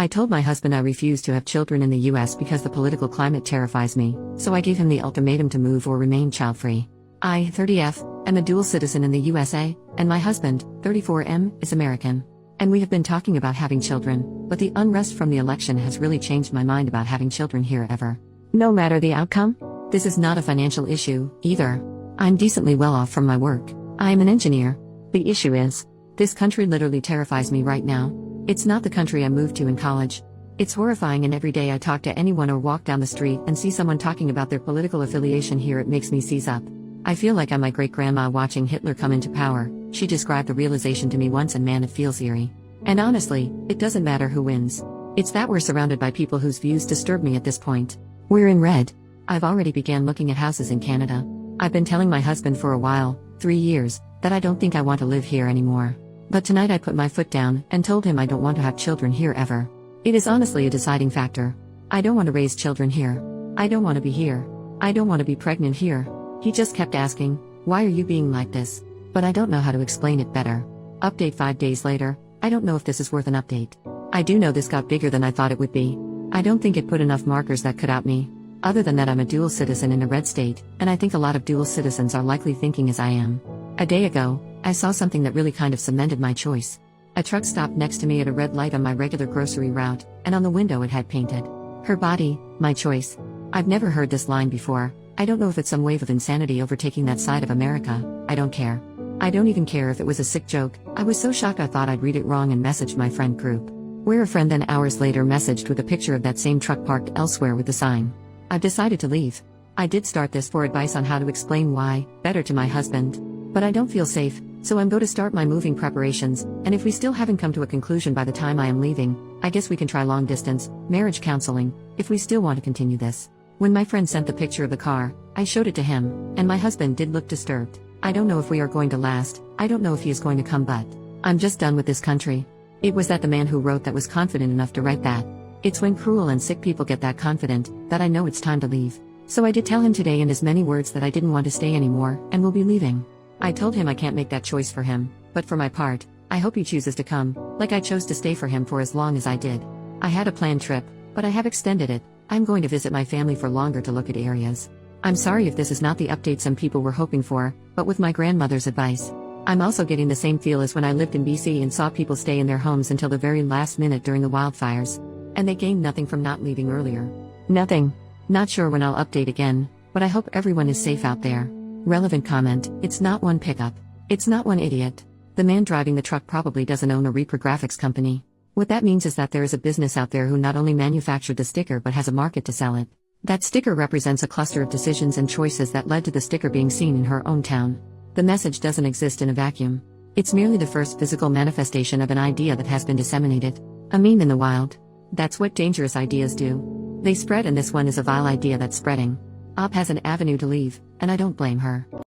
I told my husband I refuse to have children in the US because the political climate terrifies me, so I gave him the ultimatum to move or remain child-free. I, 30F, am a dual citizen in the USA, and my husband, 34M, is American. And we have been talking about having children, but the unrest from the election has really changed my mind about having children here ever. No matter the outcome, this is not a financial issue, either. I'm decently well off from my work. I am an engineer. The issue is, this country literally terrifies me right now. It's not the country I moved to in college. It's horrifying, and every day I talk to anyone or walk down the street and see someone talking about their political affiliation here, it makes me seize up. I feel like I'm my great-grandma watching Hitler come into power. She described the realization to me once, and man, it feels eerie. And honestly, it doesn't matter who wins. It's that we're surrounded by people whose views disturb me at this point. We're in red. I've already began looking at houses in Canada. I've been telling my husband for a while, 3 years, that I don't think I want to live here anymore. But tonight I put my foot down and told him I don't want to have children here ever. It is honestly a deciding factor. I don't want to raise children here. I don't want to be here. I don't want to be pregnant here. He just kept asking, "Why are you being like this?" But I don't know how to explain it better. Update 5 days later. I don't know if this is worth an update. I do know this got bigger than I thought it would be. I don't think it put enough markers that could out me. Other than that, I'm a dual citizen in a red state, and I think a lot of dual citizens are likely thinking as I am. A day ago, I saw something that really kind of cemented my choice. A truck stopped next to me at a red light on my regular grocery route, and on the window it had painted, "Her body, my choice." I've never heard this line before. I don't know if it's some wave of insanity overtaking that side of America. I don't care. I don't even care if it was a sick joke. I was so shocked I thought I'd read it wrong and messaged my friend group. Where a friend then hours later messaged with a picture of that same truck parked elsewhere with the sign. I've decided to leave. I did start this for advice on how to explain why, better to my husband. But I don't feel safe, so I'm going to start my moving preparations, and if we still haven't come to a conclusion by the time I am leaving, I guess we can try long distance, marriage counseling, if we still want to continue this. When my friend sent the picture of the car, I showed it to him, and my husband did look disturbed. I don't know if we are going to last, I don't know if he is going to come, but I'm just done with this country. It was that the man who wrote that was confident enough to write that. It's when cruel and sick people get that confident, that I know it's time to leave. So I did tell him today in as many words that I didn't want to stay anymore, and will be leaving. I told him I can't make that choice for him, but for my part, I hope he chooses to come, like I chose to stay for him for as long as I did. I had a planned trip, but I have extended it. I'm going to visit my family for longer to look at areas. I'm sorry if this is not the update some people were hoping for, but with my grandmother's advice. I'm also getting the same feel as when I lived in BC and saw people stay in their homes until the very last minute during the wildfires. And they gained nothing from not leaving earlier. Nothing. Not sure when I'll update again, but I hope everyone is safe out there. Relevant comment, it's not one pickup. It's not one idiot. The man driving the truck probably doesn't own a reprographics company. What that means is that there is a business out there who not only manufactured the sticker but has a market to sell it. That sticker represents a cluster of decisions and choices that led to the sticker being seen in her own town. The message doesn't exist in a vacuum. It's merely the first physical manifestation of an idea that has been disseminated. A meme in the wild. That's what dangerous ideas do. They spread, and this one is a vile idea that's spreading. Op has an avenue to leave, and I don't blame her.